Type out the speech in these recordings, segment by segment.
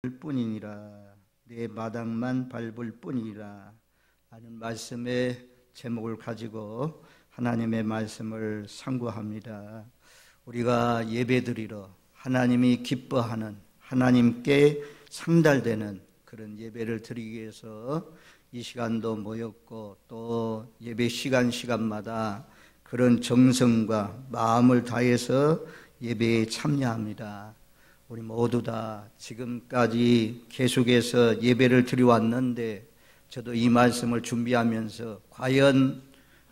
뿐이니라 내 마당만 밟을 뿐이라 하는 말씀의 제목을 가지고 하나님의 말씀을 상고합니다. 우리가 예배드리러 하나님이 기뻐하는, 하나님께 상달되는 그런 예배를 드리기 위해서 이 시간도 모였고, 또 예배 시간마다 그런 정성과 마음을 다해서 예배에 참여합니다. 우리 모두 다 지금까지 계속해서 예배를 드려왔는데, 저도 이 말씀을 준비하면서 과연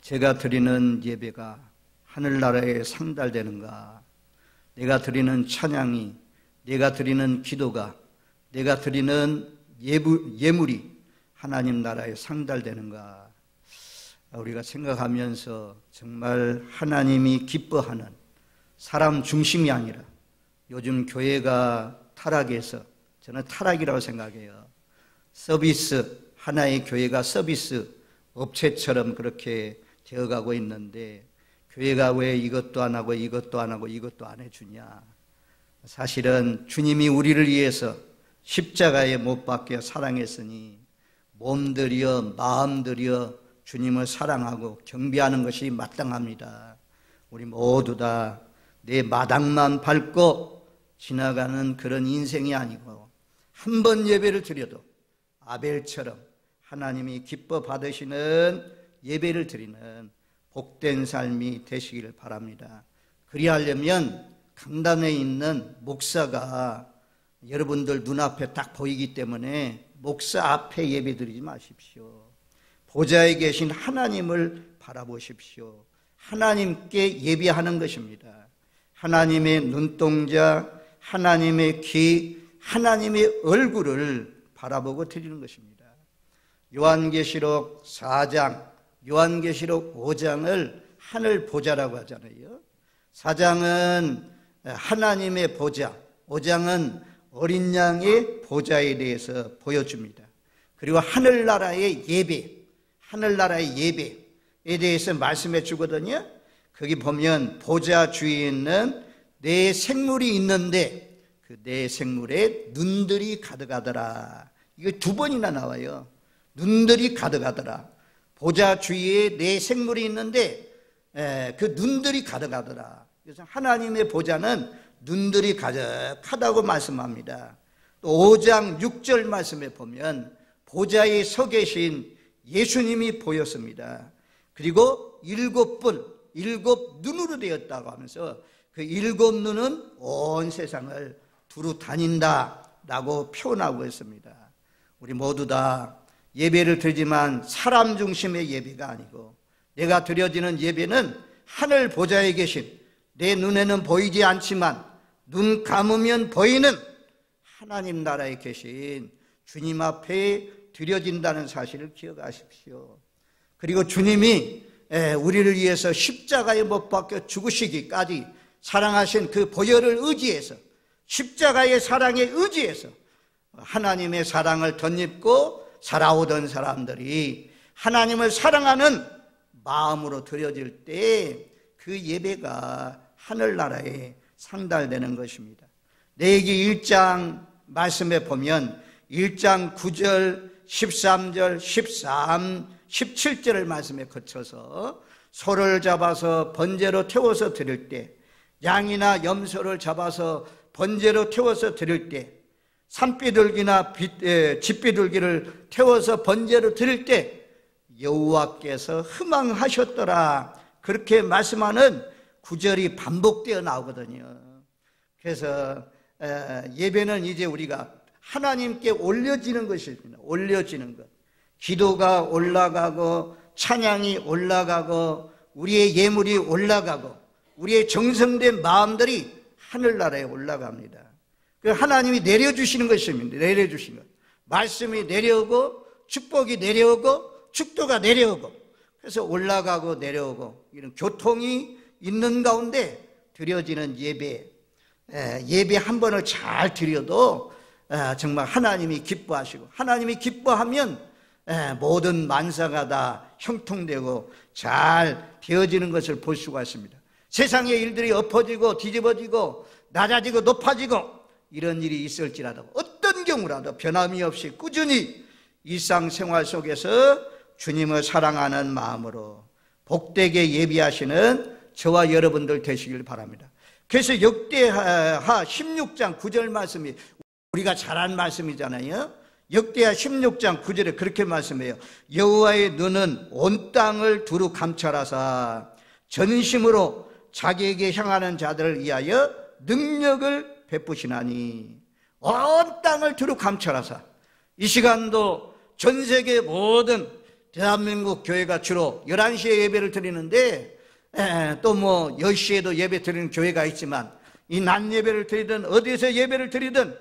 제가 드리는 예배가 하늘나라에 상달되는가, 내가 드리는 찬양이, 내가 드리는 기도가, 내가 드리는 예물이 하나님 나라에 상달되는가, 우리가 생각하면서 정말 하나님이 기뻐하는, 사람 중심이 아니라, 요즘 교회가 타락해서, 저는 타락이라고 생각해요. 서비스, 하나의 교회가 서비스 업체처럼 그렇게 되어가고 있는데, 교회가 왜 이것도 안 하고 이것도 안 하고 이것도 안 해주냐. 사실은 주님이 우리를 위해서 십자가에 못 박혀 사랑했으니 몸 들여 마음 들여 주님을 사랑하고 경배하는 것이 마땅합니다. 우리 모두 다 내 마당만 밟고 지나가는 그런 인생이 아니고, 한 번 예배를 드려도 아벨처럼 하나님이 기뻐 받으시는 예배를 드리는 복된 삶이 되시기를 바랍니다. 그리하려면 강단에 있는 목사가 여러분들 눈앞에 딱 보이기 때문에 목사 앞에 예배 드리지 마십시오. 보좌에 계신 하나님을 바라보십시오. 하나님께 예배하는 것입니다. 하나님의 눈동자, 하나님의 귀, 하나님의 얼굴을 바라보고 드리는 것입니다. 요한계시록 4장, 요한계시록 5장을 하늘 보좌라고 하잖아요. 4장은 하나님의 보좌, 5장은 어린 양의 보좌에 대해서 보여줍니다. 그리고 하늘나라의 예배, 하늘나라의 예배에 대해서 말씀해 주거든요. 거기 보면 보좌 주위에 있는 네 생물이 있는데 그 네 생물에 눈들이 가득하더라. 이거 2번이나 나와요. 눈들이 가득하더라. 보좌 주위에 네 생물이 있는데 그 눈들이 가득하더라. 그래서 하나님의 보좌는 눈들이 가득하다고 말씀합니다. 또 5장 6절 말씀에 보면 보좌에 서 계신 예수님이 보였습니다. 그리고 7분, 7눈으로 되었다고 하면서 그 7눈은 온 세상을 두루 다닌다라고 표현하고 있습니다. 우리 모두 다 예배를 드리지만 사람 중심의 예배가 아니고, 내가 드려지는 예배는 하늘 보좌에 계신, 내 눈에는 보이지 않지만 눈 감으면 보이는 하나님 나라에 계신 주님 앞에 드려진다는 사실을 기억하십시오. 그리고 주님이 우리를 위해서 십자가에 못 박혀 죽으시기까지 사랑하신 그 보혈을 의지해서, 십자가의 사랑에 의지해서 하나님의 사랑을 덧입고 살아오던 사람들이 하나님을 사랑하는 마음으로 드려질 때 그 예배가 하늘나라에 상달되는 것입니다. 레위기 1장 말씀에 보면 1장 9절, 13절, 13, 17절을 말씀에 거쳐서 소를 잡아서 번제로 태워서 드릴 때, 양이나 염소를 잡아서 번제로 태워서 드릴 때, 산비둘기나 집비둘기를 태워서 번제로 드릴 때 여호와께서 흥망하셨더라, 그렇게 말씀하는 구절이 반복되어 나오거든요. 그래서 예배는 이제 우리가 하나님께 올려지는 것입니다. 올려지는 것. 기도가 올라가고 찬양이 올라가고 우리의 예물이 올라가고 우리의 정성된 마음들이 하늘나라에 올라갑니다. 그 하나님이 내려주시는 것입니다. 내려주시는 것. 말씀이 내려오고 축복이 내려오고 축도가 내려오고, 그래서 올라가고 내려오고 이런 교통이 있는 가운데 드려지는 예배 한 번을 잘 드려도 정말 하나님이 기뻐하시고, 하나님이 기뻐하면 모든 만사가 다 형통되고 잘 되어지는 것을 볼 수가 있습니다. 세상의 일들이 엎어지고 뒤집어지고 낮아지고 높아지고 이런 일이 있을지라도 어떤 경우라도 변함이 없이 꾸준히 일상생활 속에서 주님을 사랑하는 마음으로 복되게 예비하시는 저와 여러분들 되시길 바랍니다. 그래서 역대하 16장 9절 말씀이 우리가 잘 아는 말씀이잖아요. 역대하 16장 9절에 그렇게 말씀해요. 여호와의 눈은 온 땅을 두루 감찰하사 전심으로 자기에게 향하는 자들을 위하여 능력을 베푸시나니. 온 땅을 두루 감찰하사. 이 시간도 전 세계 모든 대한민국 교회가 주로 11시에 예배를 드리는데 또 뭐 10시에도 예배 드리는 교회가 있지만 이 낮 예배를 드리든 어디에서 예배를 드리든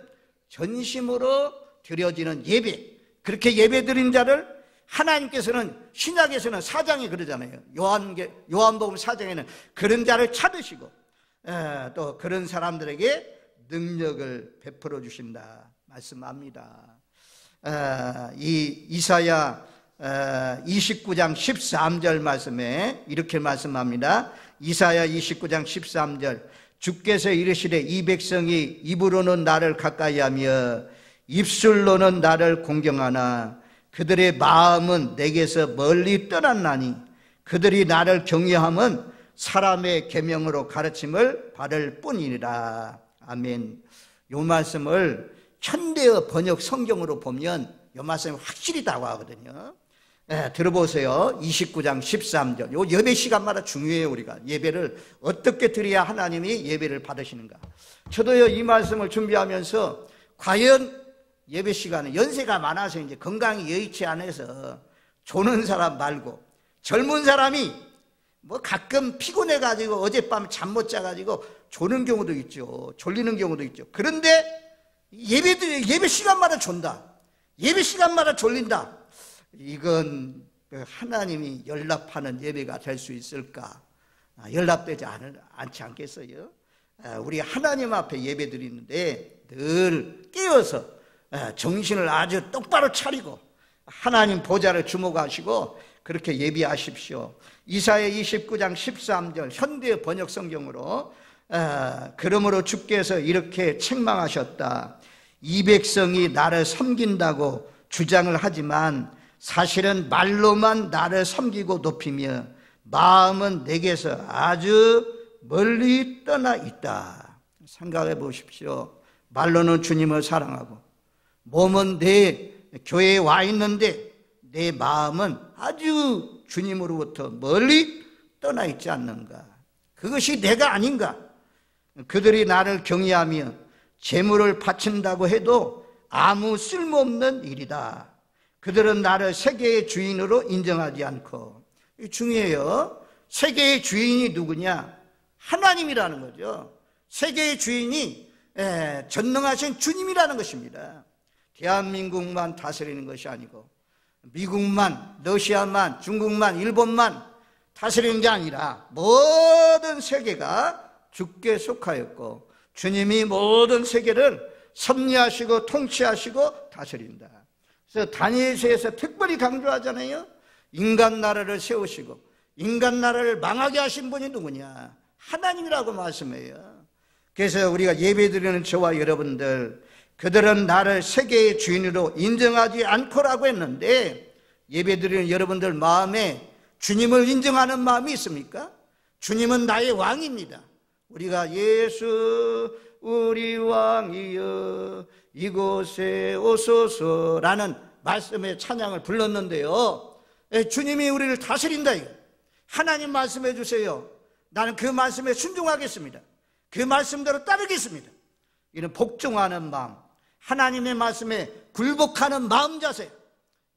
전심으로 드려지는 예배, 그렇게 예배 드린 자를 하나님께서는 신약에서는 4장에 그러잖아요. 요한복음 4장에는 그런 자를 찾으시고 또 그런 사람들에게 능력을 베풀어 주신다 말씀합니다. 이 이사야 29장 13절 말씀에 이렇게 말씀합니다. 이사야 29장 13절 주께서 이르시되 이 백성이 입으로는 나를 가까이하며 입술로는 나를 공경하나 그들의 마음은 내게서 멀리 떠났나니 그들이 나를 경외함은 사람의 계명으로 가르침을 받을 뿐이니라. 아멘. 이 말씀을 현대어 번역 성경으로 보면 이 말씀이 확실히 다가가거든요. 들어보세요. 29장 13절. 요 예배 시간마다 중요해요. 우리가 예배를 어떻게 드려야 하나님이 예배를 받으시는가. 저도요 이 말씀을 준비하면서 과연 예배 시간에 연세가 많아서 이제 건강이 여의치 않아서 조는 사람 말고 젊은 사람이 뭐 가끔 피곤해가지고 어젯밤 잠 못 자가지고 조는 경우도 있죠. 졸리는 경우도 있죠. 그런데 예배 시간마다 존다. 예배 시간마다 졸린다. 이건 하나님이 연락하는 예배가 될 수 있을까? 연락되지 않지 않겠어요? 우리 하나님 앞에 예배 드리는데 늘 깨어서 정신을 아주 똑바로 차리고 하나님 보좌를 주목하시고 그렇게 예배하십시오. 이사야 29장 13절 현대 번역 성경으로 그러므로 주께서 이렇게 책망하셨다. 이 백성이 나를 섬긴다고 주장을 하지만 사실은 말로만 나를 섬기고 높이며 마음은 내게서 아주 멀리 떠나 있다. 생각해 보십시오. 말로는 주님을 사랑하고 몸은 내 교회에 와 있는데 내 마음은 아주 주님으로부터 멀리 떠나 있지 않는가. 그것이 내가 아닌가. 그들이 나를 경외하며 재물을 바친다고 해도 아무 쓸모없는 일이다. 그들은 나를 세계의 주인으로 인정하지 않고. 중요해요. 세계의 주인이 누구냐? 하나님이라는 거죠. 세계의 주인이 전능하신 주님이라는 것입니다. 대한민국만 다스리는 것이 아니고 미국만, 러시아만, 중국만, 일본만 다스리는 게 아니라 모든 세계가 주께 속하였고 주님이 모든 세계를 섭리하시고 통치하시고 다스린다. 그래서 다니엘서에서 특별히 강조하잖아요. 인간 나라를 세우시고 인간 나라를 망하게 하신 분이 누구냐? 하나님이라고 말씀해요. 그래서 우리가 예배드리는 저와 여러분들, 그들은 나를 세계의 주인으로 인정하지 않고라고 했는데 예배드리는 여러분들 마음에 주님을 인정하는 마음이 있습니까? 주님은 나의 왕입니다. 우리가 예수 우리 왕이여 이곳에 오소서라는 말씀의 찬양을 불렀는데요. 주님이 우리를 다스린다. 하나님 말씀해 주세요. 나는 그 말씀에 순종하겠습니다. 그 말씀대로 따르겠습니다. 이런 복종하는 마음, 하나님의 말씀에 굴복하는 마음 자세,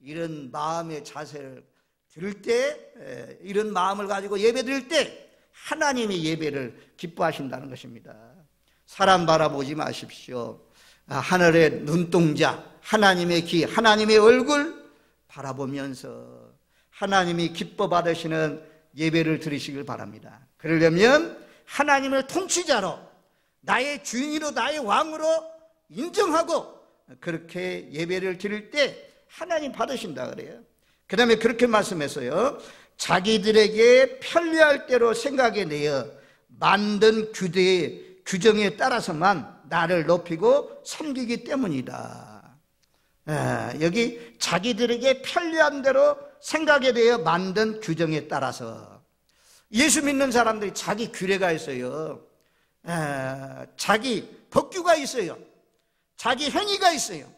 이런 마음의 자세를 들을 때, 이런 마음을 가지고 예배 드릴 때 하나님이 예배를 기뻐하신다는 것입니다. 사람 바라보지 마십시오. 하늘의 눈동자, 하나님의 귀, 하나님의 얼굴 바라보면서 하나님이 기뻐 받으시는 예배를 드리시길 바랍니다. 그러려면 하나님을 통치자로, 나의 주인으로, 나의 왕으로 인정하고 그렇게 예배를 드릴 때 하나님 받으신다 그래요. 그 다음에 그렇게 말씀했어요. 자기들에게 편리할 대로 생각해 내어 만든 규정에 따라서만 나를 높이고 섬기기 때문이다. 여기 자기들에게 편리한 대로 생각에 대해 만든 규정에 따라서 예수 믿는 사람들이 자기 규례가 있어요. 자기 법규가 있어요. 자기 행위가 있어요.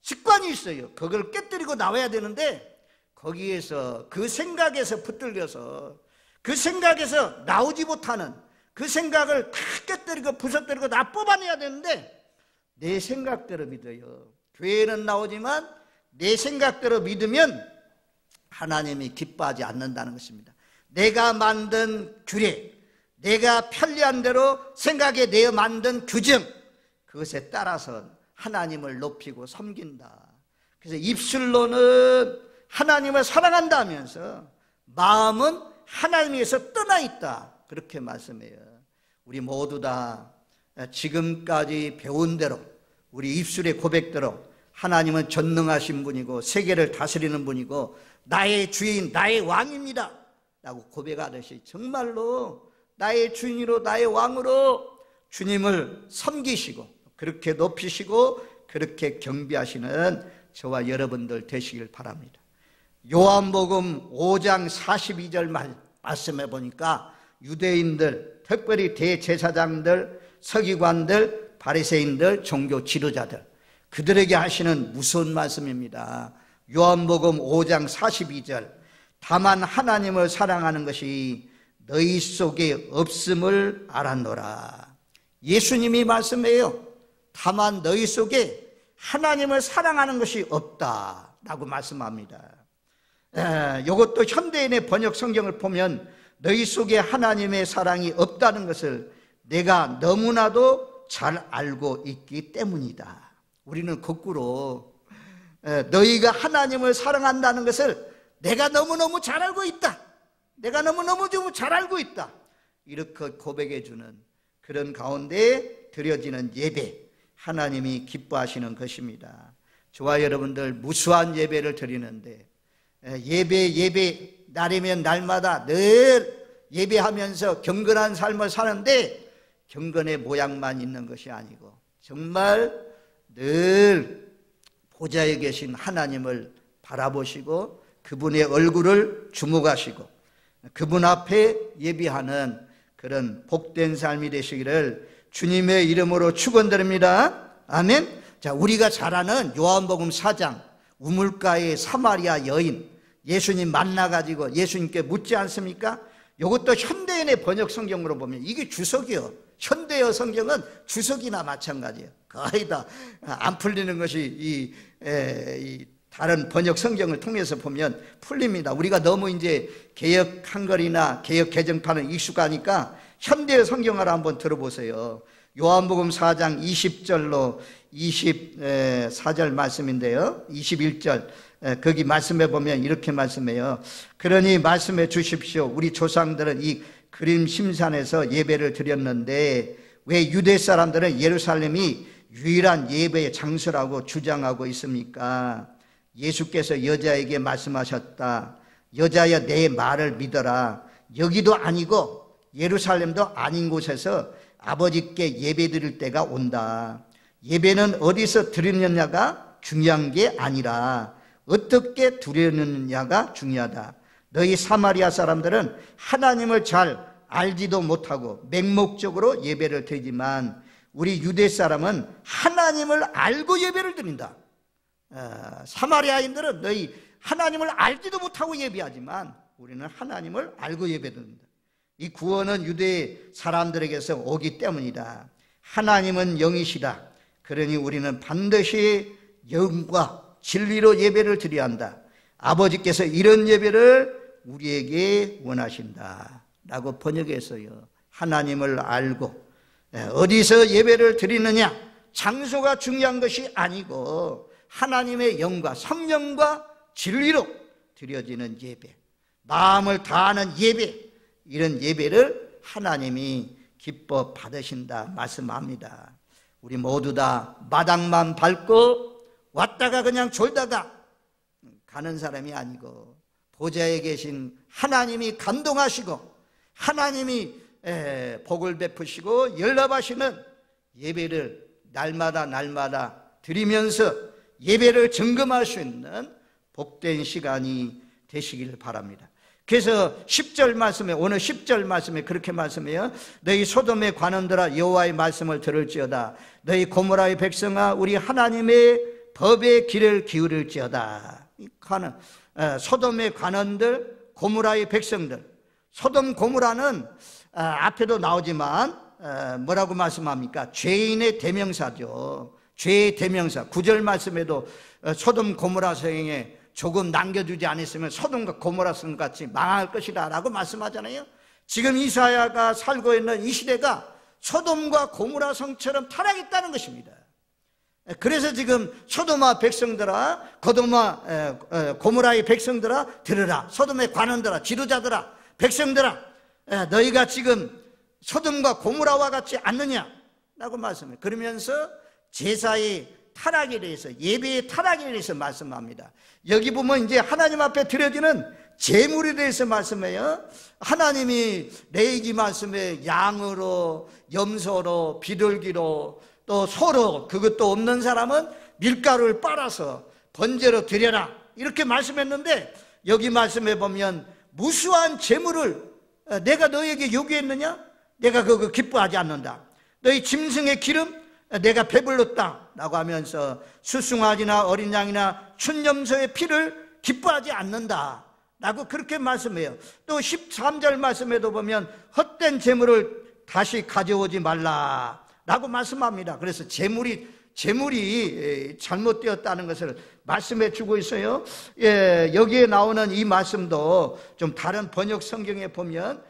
습관이 있어요. 그걸 깨뜨리고 나와야 되는데 거기에서 그 생각에서 붙들려서 그 생각에서 나오지 못하는 그 생각을 다 깨뜨리고 부서뜨리고 다 뽑아내야 되는데 내 생각대로 믿어요. 교회는 나오지만 내 생각대로 믿으면 하나님이 기뻐하지 않는다는 것입니다. 내가 만든 규례, 내가 편리한 대로 생각에 내어 만든 규정, 그것에 따라서 하나님을 높이고 섬긴다. 그래서 입술로는 하나님을 사랑한다면서 마음은 하나님에서 떠나 있다. 그렇게 말씀해요. 우리 모두 다 지금까지 배운 대로 우리 입술의 고백대로 하나님은 전능하신 분이고 세계를 다스리는 분이고 나의 주인, 나의 왕입니다 라고 고백하듯이 정말로 나의 주인으로 나의 왕으로 주님을 섬기시고 그렇게 높이시고 그렇게 경배하시는 저와 여러분들 되시길 바랍니다. 요한복음 5장 42절 말씀해 보니까 유대인들, 특별히 대제사장들, 서기관들, 바리새인들, 종교 지도자들 그들에게 하시는 무서운 말씀입니다. 요한복음 5장 42절 다만 하나님을 사랑하는 것이 너희 속에 없음을 알았노라. 예수님이 말씀해요. 다만 너희 속에 하나님을 사랑하는 것이 없다라고 말씀합니다. 이것도 현대인의 번역 성경을 보면 너희 속에 하나님의 사랑이 없다는 것을 내가 너무나도 잘 알고 있기 때문이다. 우리는 거꾸로 너희가 하나님을 사랑한다는 것을 내가 너무너무 잘 알고 있다. 내가 너무너무 잘 알고 있다. 이렇게 고백해 주는 그런 가운데 드려지는 예배, 하나님이 기뻐하시는 것입니다. 저와 여러분들 무수한 예배를 드리는데 예배 날이면 날마다 늘 예배하면서 경건한 삶을 사는데 경건의 모양만 있는 것이 아니고 정말 늘 보좌에 계신 하나님을 바라보시고 그분의 얼굴을 주목하시고 그분 앞에 예배하는 그런 복된 삶이 되시기를 주님의 이름으로 축원드립니다. 아멘. 자, 우리가 잘 아는 요한복음 4장 우물가의 사마리아 여인 예수님 만나가지고 예수님께 묻지 않습니까? 이것도 현대인의 번역 성경으로 보면 이게 주석이요. 현대어 성경은 주석이나 마찬가지예요. 거의 다 안 풀리는 것이 이 다른 번역 성경을 통해서 보면 풀립니다. 우리가 너무 이제 개역 한글이나 개역 개정판은 익숙하니까 현대어 성경을 한번 들어보세요. 요한복음 4장 20절로 24절 말씀인데요. 21절 거기 말씀해 보면 이렇게 말씀해요. 그러니 말씀해 주십시오. 우리 조상들은 이 그림 심산에서 예배를 드렸는데 왜 유대 사람들은 예루살렘이 유일한 예배의 장소라고 주장하고 있습니까? 예수께서 여자에게 말씀하셨다. 여자여 내 말을 믿어라. 여기도 아니고 예루살렘도 아닌 곳에서 아버지께 예배 드릴 때가 온다. 예배는 어디서 드리느냐가 중요한 게 아니라 어떻게 드리느냐가 중요하다. 너희 사마리아 사람들은 하나님을 잘 알지도 못하고 맹목적으로 예배를 드리지만 우리 유대 사람은 하나님을 알고 예배를 드린다. 사마리아인들은 너희 하나님을 알지도 못하고 예배하지만 우리는 하나님을 알고 예배드린다. 이 구원은 유대 사람들에게서 오기 때문이다. 하나님은 영이시다. 그러니 우리는 반드시 영과 진리로 예배를 드려야 한다. 아버지께서 이런 예배를 우리에게 원하신다 라고 번역했어요. 하나님을 알고 어디서 예배를 드리느냐, 장소가 중요한 것이 아니고 하나님의 영과 성령과 진리로 드려지는 예배, 마음을 다하는 예배, 이런 예배를 하나님이 기뻐 받으신다 말씀합니다. 우리 모두 다 마당만 밟고 왔다가 그냥 졸다가 가는 사람이 아니고 보좌에 계신 하나님이 감동하시고 하나님이 복을 베푸시고 연락하시는 예배를 날마다 드리면서 예배를 점검할 수 있는 복된 시간이 되시길 바랍니다. 그래서 10절 말씀에, 오늘 10절 말씀에 그렇게 말씀해요. 너희 소돔의 관원들아 여호와의 말씀을 들을지어다. 너희 고모라의 백성아 우리 하나님의 법의 귀를 기울일지어다. 소돔의 관원들, 고모라의 백성들. 소돔 고모라는 앞에도 나오지만 뭐라고 말씀합니까? 죄인의 대명사죠. 죄의 대명사. 9절 말씀에도 소돔 고모라 성에 조금 남겨두지 않았으면 소돔과 고모라 성 같이 망할 것이다 라고 말씀하잖아요. 지금 이사야가 살고 있는 이 시대가 소돔과 고모라 성처럼 타락했다는 것입니다. 그래서 지금 소돔아 백성들아, 고모라의 백성들아 들으라. 소돔의 관원들아, 지도자들아, 백성들아, 너희가 지금 소돔과 고모라와 같지 않느냐 라고 말씀해요. 그러면서 제사의 타락에 대해서, 예배의 타락에 대해서 말씀합니다. 여기 보면 이제 하나님 앞에 드려지는 제물에 대해서 말씀해요. 하나님이 레위기 말씀에 양으로, 염소로, 비둘기로, 또 소로, 그것도 없는 사람은 밀가루를 빨아서 번제로 드려라 이렇게 말씀했는데, 여기 말씀해 보면 무수한 제물을 내가 너에게 요구했느냐? 내가 그거 기뻐하지 않는다. 너희 짐승의 기름 내가 배불렀다 라고 하면서 수송아지나 어린 양이나 춘염소의 피를 기뻐하지 않는다 라고 그렇게 말씀해요. 또 13절 말씀에도 보면 헛된 재물을 다시 가져오지 말라 라고 말씀합니다. 그래서 재물이 잘못되었다는 것을 말씀해 주고 있어요. 여기에 나오는 이 말씀도 좀 다른 번역 성경에 보면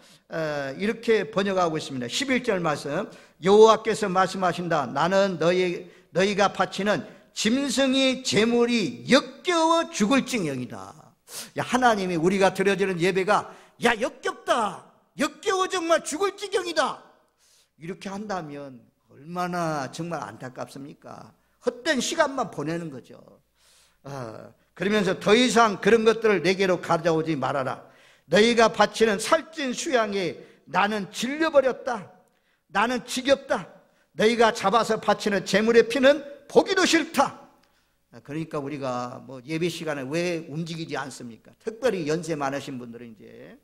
이렇게 번역하고 있습니다. 11절 말씀, 여호와께서 말씀하신다. 나는 너희가 바치는 짐승의 제물이 역겨워 죽을 징역이다. 하나님이 우리가 드려지는 예배가 역겹다, 역겨워 정말 죽을 지경이다 이렇게 한다면 얼마나 정말 안타깝습니까? 헛된 시간만 보내는 거죠. 그러면서 더 이상 그런 것들을 내게로 가져오지 말아라. 너희가 바치는 살찐 수양에 나는 질려버렸다. 나는 지겹다. 너희가 잡아서 바치는 제물의 피는 보기도 싫다. 그러니까 우리가 예배 시간에 왜 움직이지 않습니까? 특별히 연세 많으신 분들은 이제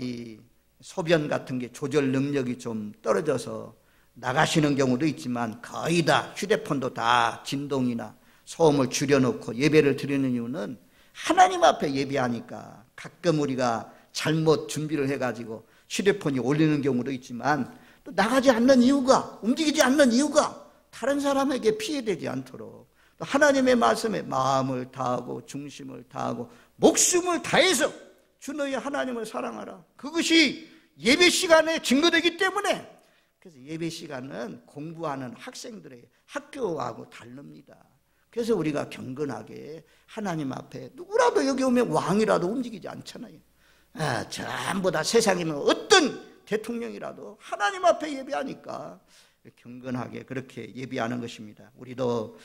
이 소변 같은 게 조절 능력이 좀 떨어져서 나가시는 경우도 있지만 거의 다 휴대폰도 다 진동이나 소음을 줄여놓고 예배를 드리는 이유는 하나님 앞에 예배하니까 가끔 우리가 잘못 준비를 해가지고 휴대폰이 울리는 경우도 있지만 또 나가지 않는 이유가, 움직이지 않는 이유가 다른 사람에게 피해되지 않도록 또 하나님의 말씀에 마음을 다하고 중심을 다하고 목숨을 다해서 주 너희 하나님을 사랑하라. 그것이 예배 시간에 증거되기 때문에, 그래서 예배 시간은 공부하는 학생들의 학교하고 다릅니다. 그래서 우리가 경건하게 하나님 앞에, 누구라도 여기 오면 왕이라도 움직이지 않잖아요. 전부 다 세상이면 어떤 대통령이라도 하나님 앞에 예배하니까 경건하게 그렇게 예배하는 것입니다. 우리도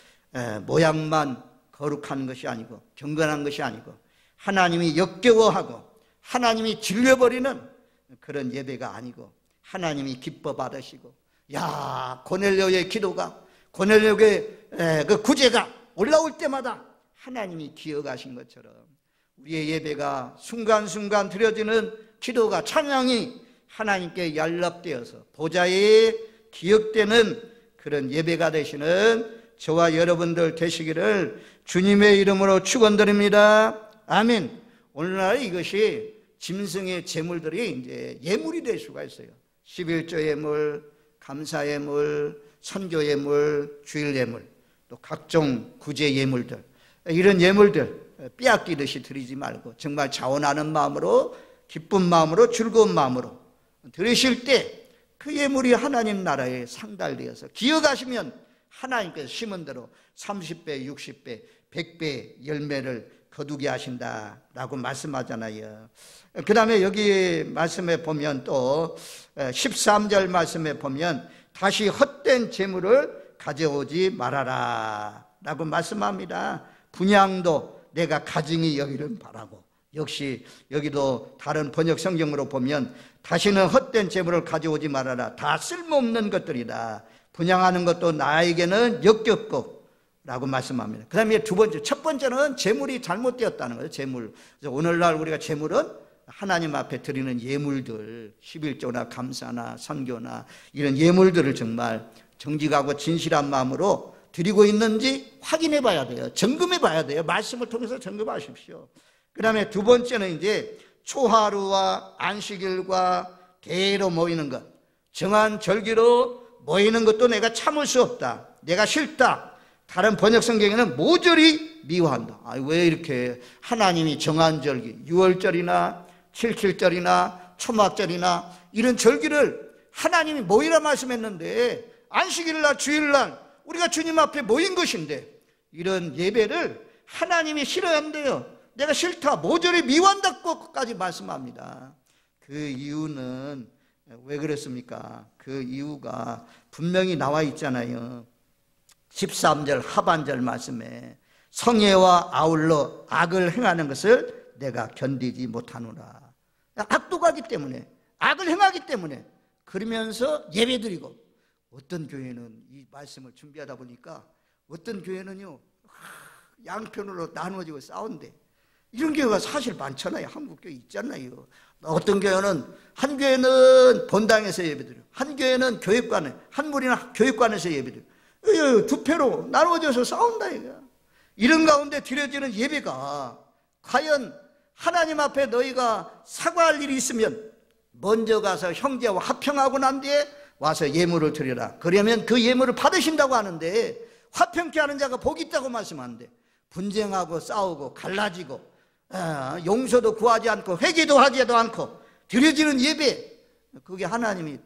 모양만 거룩한 것이 아니고 경건한 것이 아니고 하나님이 역겨워하고 하나님이 질려버리는 그런 예배가 아니고 하나님이 기뻐 받으시고, 고넬료의 기도가, 고넬료의 그 구제가 올라올 때마다 하나님이 기억하신 것처럼 우리의 예배가 순간순간 드려지는 기도가, 찬양이 하나님께 연락되어서 보좌에 기억되는 그런 예배가 되시는 저와 여러분들 되시기를 주님의 이름으로 축원드립니다. 아멘. 오늘날 이것이 짐승의 제물들이 이제 예물이 될 수가 있어요. 11조 예물, 감사 예물, 선교 예물, 주일 예물, 또 각종 구제 예물들, 이런 예물들 빼앗기듯이 드리지 말고 정말 자원하는 마음으로, 기쁜 마음으로, 즐거운 마음으로 드리실 때 그 예물이 하나님 나라에 상달되어서 기억하시면 하나님께서 심은 대로 30배, 60배, 100배 열매를 거두게 하신다라고 말씀하잖아요. 그 다음에 여기 말씀에 보면 또 13절 말씀에 보면 다시 헛된 재물을 가져오지 말아라 라고 말씀합니다. 분향도 내가 가증히 여기를 바라고, 역시 여기도 다른 번역 성경으로 보면 다시는 헛된 재물을 가져오지 말아라. 다 쓸모없는 것들이다. 분향하는 것도 나에게는 역겹고 라고 말씀합니다. 그 다음에 두 번째, 첫 번째는 재물이 잘못되었다는 거예요. 재물. 그래서 오늘날 우리가 재물은 하나님 앞에 드리는 예물들, 11조나 감사나 선교나 이런 예물들을 정말 정직하고 진실한 마음으로 드리고 있는지 확인해 봐야 돼요. 점검해 봐야 돼요. 말씀을 통해서 점검하십시오. 그 다음에 두 번째는 이제 초하루와 안식일과 대회로 모이는 것, 정한 절기로 모이는 것도 내가 참을 수 없다. 내가 싫다. 다른 번역 성경에는 모조리 미워한다. 왜 이렇게 하나님이 정한 절기, 6월절이나 7.7절이나 초막절이나 이런 절기를 하나님이 모이라 말씀했는데 안식일날 주일날 우리가 주님 앞에 모인 것인데 이런 예배를 하나님이 싫어한대요. 내가 싫다, 모조리 미워한다고까지 말씀합니다. 그 이유는 왜 그렇습니까? 그 이유가 분명히 나와 있잖아요. 13절 하반절 말씀에 성애와 아울러 악을 행하는 것을 내가 견디지 못하노라. 악독하기 때문에, 악을 행하기 때문에 그러면서 예배드리고, 어떤 교회는 이 말씀을 준비하다 보니까 어떤 교회는요 양편으로 나누어지고 싸운대. 이런 교회가 사실 많잖아요. 한국 교회 있잖아요. 어떤 교회는 한 교회는 본당에서 예배드려, 한 교회는 교육관에, 한 무리는 교육관에서 예배드려. 두 패로 나누어져서 싸운다 이거야. 이런 가운데 드려지는 예배가 과연 하나님 앞에 너희가 사과할 일이 있으면 먼저 가서 형제와 화평하고 난 뒤에 와서 예물을 드려라. 그러면 그 예물을 받으신다고 하는데, 화평케 하는 자가 복이 있다고 말씀하는데 분쟁하고 싸우고 갈라지고 용서도 구하지 않고 회개도 하지도 않고 드려지는 예배, 그게 하나님이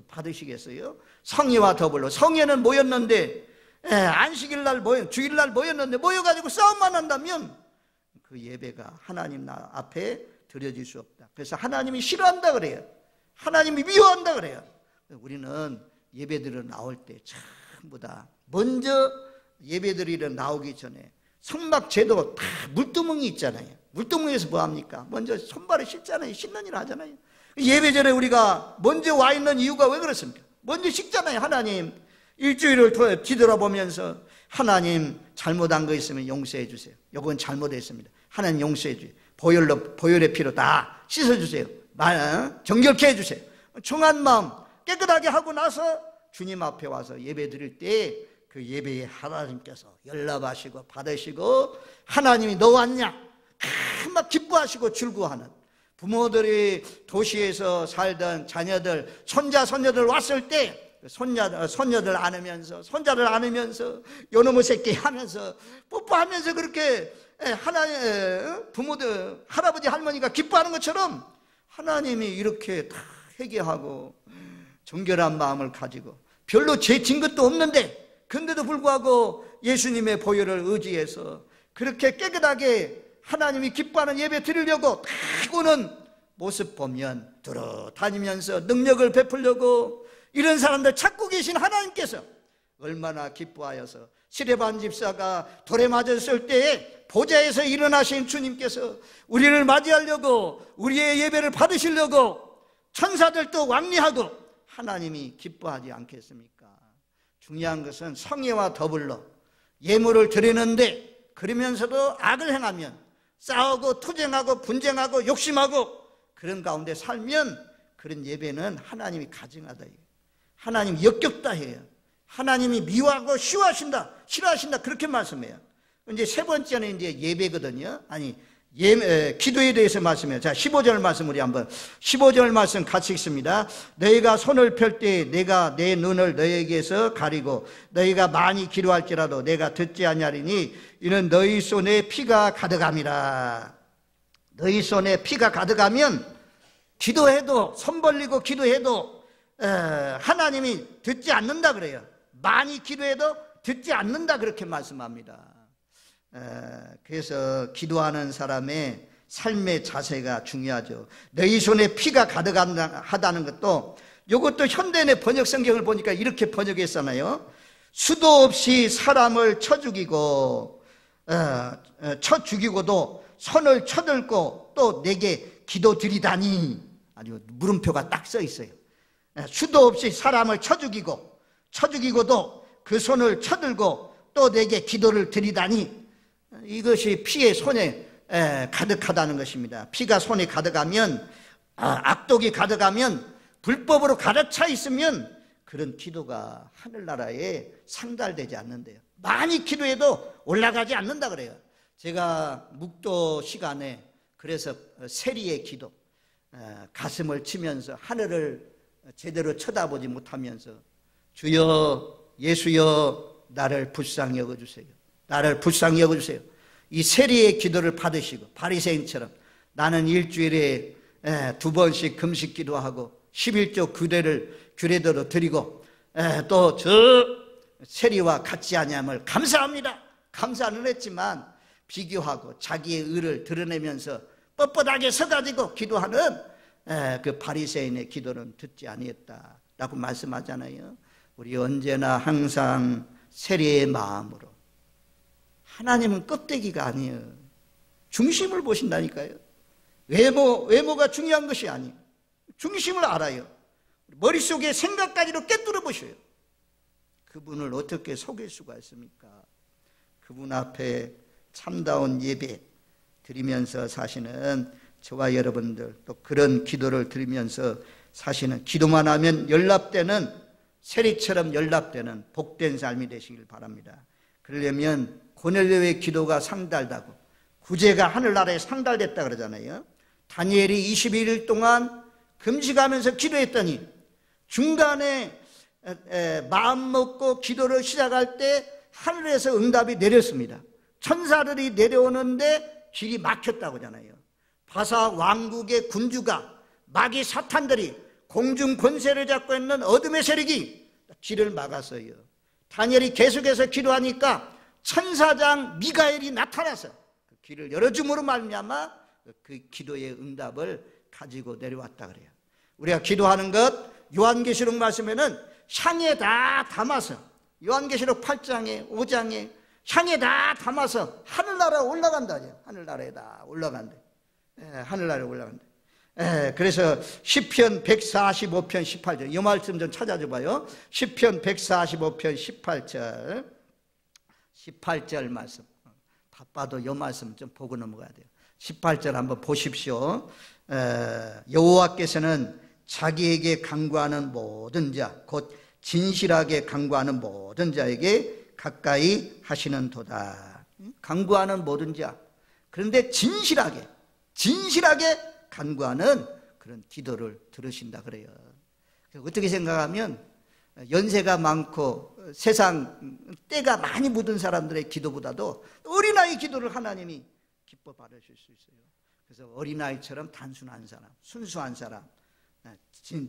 받으시겠어요? 성회와 더불어, 성회는 모였는데 안식일날 주일날 모였는데 모여가지고 싸움만 한다면 그 예배가 하나님 앞에 드려질 수 없다. 그래서 하나님이 싫어한다 그래요. 하나님이 미워한다 그래요. 우리는 예배드리러 나올 때 전부 다 먼저 예배드리러 나오기 전에 성막제도 다 물두멍이 있잖아요. 물두멍에서 뭐합니까? 먼저 손발을 씻잖아요. 씻는 일 하잖아요. 예배 전에 우리가 먼저 와 있는 이유가 왜 그렇습니까? 먼저 씻잖아요. 하나님, 일주일을 뒤돌아보면서 하나님 잘못한 거 있으면 용서해 주세요. 이건 잘못했습니다. 하나님 용서해 주세요. 보혈의 피로 다 씻어주세요. 정결케 해주세요. 정한 마음 깨끗하게 하고 나서 주님 앞에 와서 예배 드릴 때 그 예배에 하나님께서 연락하시고 받으시고, 하나님이 너 왔냐? 막 기뻐하시고 즐거워하는, 부모들이 도시에서 살던 자녀들, 손자 손녀들 왔을 때 손녀들 안으면서, 손자를 안으면서 요놈의 새끼 하면서 뽀뽀하면서 그렇게 하나님 부모들, 할아버지 할머니가 기뻐하는 것처럼 하나님이 이렇게 다 회개하고 정결한 마음을 가지고 별로 죄 진 것도 없는데, 근데도 불구하고 예수님의 보혈을 의지해서 그렇게 깨끗하게 하나님이 기뻐하는 예배 드리려고 딱 오는 모습 보면 돌아다니면서 능력을 베풀려고 이런 사람들 찾고 계신 하나님께서 얼마나 기뻐하여서, 시레반 집사가 돌에 맞았을 때에 보좌에서 일어나신 주님께서 우리를 맞이하려고, 우리의 예배를 받으시려고 천사들도 왕래하고 하나님이 기뻐하지 않겠습니까? 중요한 것은 성회와 더불어 예물을 드리는데, 그러면서도 악을 행하면, 싸우고 투쟁하고 분쟁하고 욕심하고 그런 가운데 살면 그런 예배는 하나님이 가증하다, 하나님 역겹다 해요. 하나님이 미워하고 싫어하신다 그렇게 말씀해요. 이제 세 번째는 이제 예배거든요. 기도에 대해서 말씀해요. 자, 15절 말씀 우리 한번 15절 말씀 같이 읽습니다. 너희가 손을 펼 때 내가 내 눈을 너희에게서 가리고 너희가 많이 기도할지라도 내가 듣지 아니하리니 이는 너희 손에 피가 가득함이라. 너희 손에 피가 가득하면 기도해도, 손 벌리고 기도해도 하나님이 듣지 않는다 그래요. 많이 기도해도 듣지 않는다 그렇게 말씀합니다. 그래서 기도하는 사람의 삶의 자세가 중요하죠. 너희 손에 피가 가득하다는 것도, 이것도 현대인의 번역 성경을 보니까 이렇게 번역했잖아요. 수도 없이 사람을 쳐 죽이고도 손을 쳐들고 또 내게 기도드리다니. 아주 물음표가 딱 써 있어요. 수도 없이 사람을 쳐 죽이고도 그 손을 쳐들고 또 내게 기도를 드리다니, 이것이 피의 손에 가득하다는 것입니다. 피가 손에 가득하면, 악독이 가득하면, 불법으로 가득 차 있으면 그런 기도가 하늘나라에 상달되지 않는데요. 많이 기도해도 올라가지 않는다 그래요. 제가 묵도 시간에 그래서 세리의 기도, 가슴을 치면서 하늘을 제대로 쳐다보지 못하면서 주여 예수여 나를 불쌍히 여겨주세요. 나를 불쌍히 여겨주세요. 이 세리의 기도를 받으시고 바리새인처럼 나는 일주일에 2번씩 금식 기도하고 11조 규례대로 드리고 또 저 세리와 같지 아니함을 감사합니다. 감사는 했지만 비교하고 자기의 의를 드러내면서 뻣뻣하게 서가지고 기도하는 그 바리새인의 기도는 듣지 아니했다라고 말씀하잖아요. 우리 언제나 항상 세리의 마음으로, 하나님은 껍데기가 아니에요. 중심을 보신다니까요. 외모가 중요한 것이 아니에요. 중심을 알아요. 머릿속에 생각까지도 꿰뚫어 보셔요. 그분을 어떻게 속일 수가 있습니까? 그분 앞에 참다운 예배 드리면서 사시는 저와 여러분들, 또 그런 기도를 드리면서 사시는, 기도만 하면 연락되는, 세리처럼 연락되는 복된 삶이 되시길 바랍니다. 그러려면 고넬료의 기도가 상달되고 구제가 하늘나라에 상달됐다 그러잖아요. 다니엘이 21일 동안 금식하면서 기도했더니 중간에 마음 먹고 기도를 시작할 때 하늘에서 응답이 내렸습니다. 천사들이 내려오는데 길이 막혔다고 하잖아요. 바사 왕국의 군주가, 마귀 사탄들이, 공중 권세를 잡고 있는 어둠의 세력이 길을 막았어요. 다니엘이 계속해서 기도하니까 천사장 미가엘이 나타나서 그 길을 열어줌으로 말미암아 그 기도의 응답을 가지고 내려왔다 그래요. 우리가 기도하는 것, 요한계시록 말씀에는 향에 다 담아서, 요한계시록 8장에 5장에 향에 다 담아서 하늘나라에 올라간다. 하늘나라에 다 올라간대. 하늘나라에 올라간대. 그래서 시편 145편 18절, 이 말씀 좀 찾아줘 봐요. 시편 145편 18절 말씀. 바빠도 이 말씀 좀 보고 넘어가야 돼요. 18절 한번 보십시오. 여호와께서는 자기에게 간구하는 모든 자, 곧 진실하게 간구하는 모든 자에게 가까이 하시는도다. 간구하는 모든 자, 그런데 진실하게 간구하는 그런 기도를 들으신다 그래요. 어떻게 생각하면 연세가 많고 세상 때가 많이 묻은 사람들의 기도보다도 어린아이 기도를 하나님이 기뻐 받으실 수 있어요. 그래서 어린아이처럼 단순한 사람, 순수한 사람,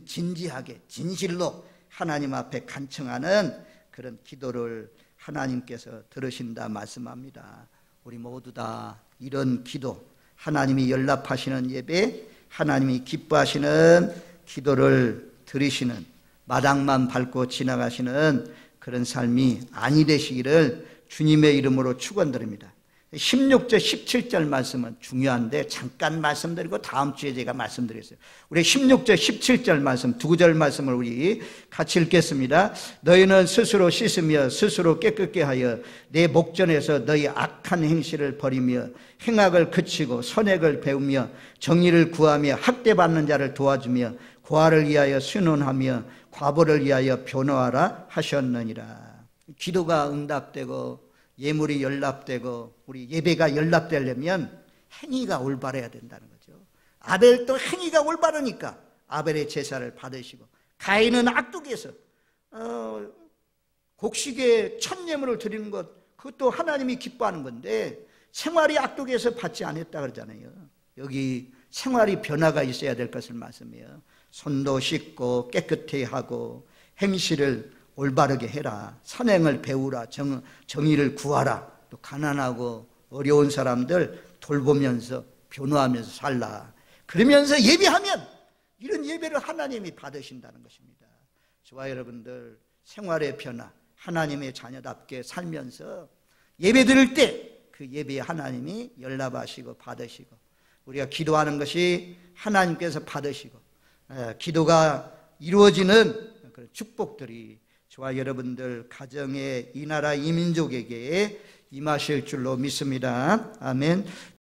진지하게 진실로 하나님 앞에 간청하는 그런 기도를 하나님께서 들으신다 말씀합니다. 우리 모두 다 이런 기도, 하나님이 연락하시는 예배, 하나님이 기뻐하시는 기도를 들으시는, 마당만 밟고 지나가시는 그런 삶이 아니 되시기를 주님의 이름으로 축원드립니다. 16절 17절 말씀은 중요한데 잠깐 말씀드리고 다음 주에 제가 말씀드리겠어요. 우리 16절 17절 말씀, 두 구절 말씀을 우리 같이 읽겠습니다. 너희는 스스로 씻으며 스스로 깨끗게 하여 내 목전에서 너희 악한 행실을 버리며 행악을 그치고 선행을 배우며 정의를 구하며 학대받는 자를 도와주며 고아를 위하여 순원하며 과부를 위하여 변호하라 하셨느니라. 기도가 응답되고 예물이 연락되고 우리 예배가 연락되려면 행위가 올바라야 된다는 거죠. 아벨도 행위가 올바르니까 아벨의 제사를 받으시고, 가인은 악독에서 곡식에 첫 예물을 드리는 것, 그것도 하나님이 기뻐하는 건데 생활이 악독에서 받지 않았다 그러잖아요. 여기 생활이 변화가 있어야 될 것을 말씀해요. 손도 씻고 깨끗히 하고 행실을 올바르게 해라. 선행을 배우라. 정의를 구하라. 또 가난하고 어려운 사람들 돌보면서 변호하면서 살라. 그러면서 예배하면 이런 예배를 하나님이 받으신다는 것입니다. 저와 여러분들 생활의 변화, 하나님의 자녀답게 살면서 예배 드릴 때 그 예배에 하나님이 연락하시고 받으시고, 우리가 기도하는 것이 하나님께서 받으시고 기도가 이루어지는 그런 축복들이 저와 여러분들 가정에 이 나라 이 민족에게 임하실 줄로 믿습니다. 아멘.